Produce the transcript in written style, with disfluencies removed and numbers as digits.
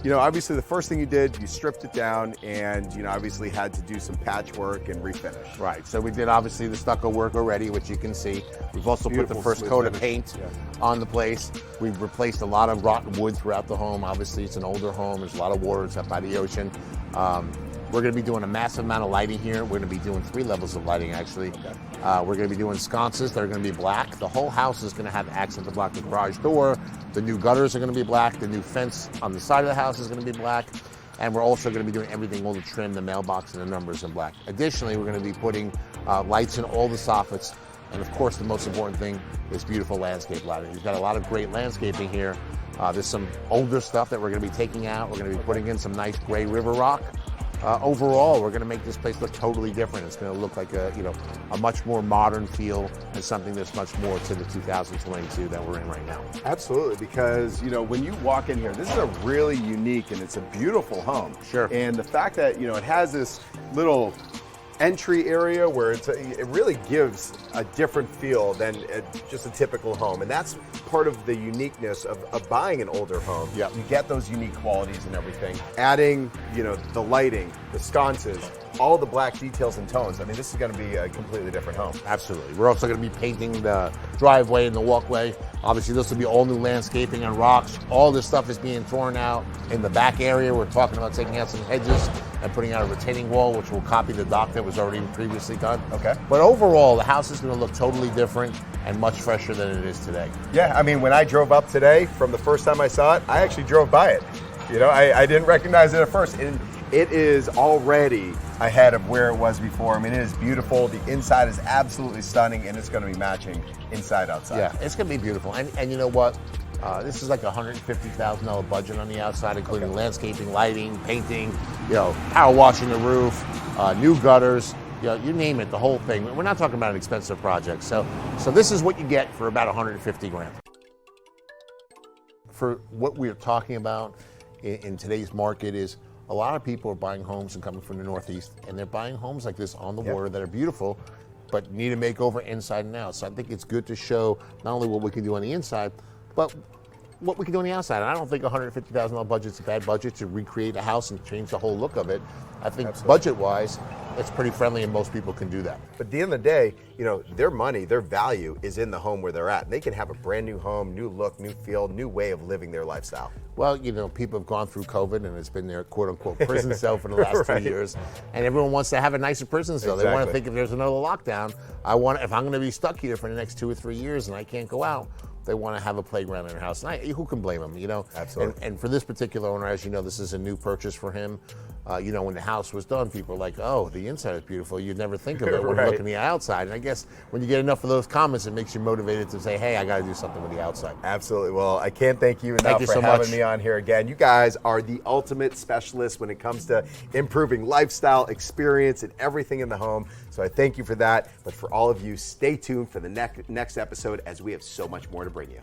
you know, obviously the first thing you did, you stripped it down and, you know, obviously had to do some patchwork and refinish. Right, so we did obviously the stucco work already, which you can see. We've also put the Beautiful, first smooth coat of finish. paint on the place. We've replaced a lot of rotten wood throughout the home. Obviously, it's an older home. There's a lot of water. It's up by the ocean. We're going to be doing a massive amount of lighting here. We're going to be doing 3 levels of lighting, actually. Okay. We're going to be doing sconces that are going to be black. The whole house is going to have accent to black. The garage door, the new gutters are going to be black. The new fence on the side of the house is going to be black. And we're also going to be doing everything, all the trim, the mailbox, and the numbers in black. Additionally, we're going to be putting lights in all the soffits. And of course, the most important thing is beautiful landscape lighting. We've got a lot of great landscaping here. There's some older stuff that we're going to be taking out. We're going to be putting in some nice gray river rock. Overall, we're going to make this place look totally different. It's going to look like a much more modern feel and something that's much more to the 2022 that we're in right now. Absolutely, because, you know, when you walk in here, this is a really unique and it's a beautiful home. Sure. And the fact that, you know, it has this little entry area where it really gives a different feel than just a typical home, and that's part of the uniqueness of buying an older home. Yeah, you get those unique qualities and everything. Adding, you know, the lighting, the sconces, all the black details and tones. I mean, this is going to be a completely different home. Absolutely. We're also going to be painting the driveway and the walkway. Obviously, this will be all new landscaping and rocks. All this stuff is being torn out in the back area. We're talking about taking out some hedges and putting out a retaining wall, which will copy the dock that was already previously done. Okay. But overall, the house is going to look totally different and much fresher than it is today. Yeah, I mean, when I drove up today, from the first time I saw it, I actually drove by it. You know, I didn't recognize it at first. And it is already ahead of where it was before. I mean, it is beautiful. The inside is absolutely stunning, and it's going to be matching inside, outside. Yeah, it's going to be beautiful. And you know what? This is like a $150,000 budget on the outside, including landscaping, lighting, painting, you know, power washing the roof, new gutters, you know, you name it, the whole thing. We're not talking about an expensive project. So this is what you get for about 150 grand. For what we're talking about in today's market is a lot of people are buying homes and coming from the Northeast, and they're buying homes like this on the water that are beautiful, but need a makeover inside and out. So I think it's good to show not only what we can do on the inside, but what we can do on the outside. And I don't think a $150,000 budget is a bad budget to recreate a house and change the whole look of it. I think budget-wise, it's pretty friendly and most people can do that. But at the end of the day, you know, their money, their value is in the home where they're at. And they can have a brand new home, new look, new feel, new way of living their lifestyle. Well, you know, people have gone through COVID and it's been their quote-unquote prison cell for the last 2 years. And everyone wants to have a nicer prison cell. Exactly. They want to think if there's another lockdown, if I'm going to be stuck here for the next 2 or 3 years and I can't go out, they want to have a playground in their house. And who can blame them, you know? Absolutely. And for this particular owner, as you know, this is a new purchase for him. You know, when the house was done, people were like, oh, the inside is beautiful. You'd never think of it when you look on the outside. And I guess when you get enough of those comments, it makes you motivated to say, hey, I got to do something with the outside. Absolutely. Well, I can't thank you enough for having me on here again. You guys are the ultimate specialists when it comes to improving lifestyle, experience, and everything in the home. So I thank you for that. But for all of you, stay tuned for the next episode as we have so much more to bring you.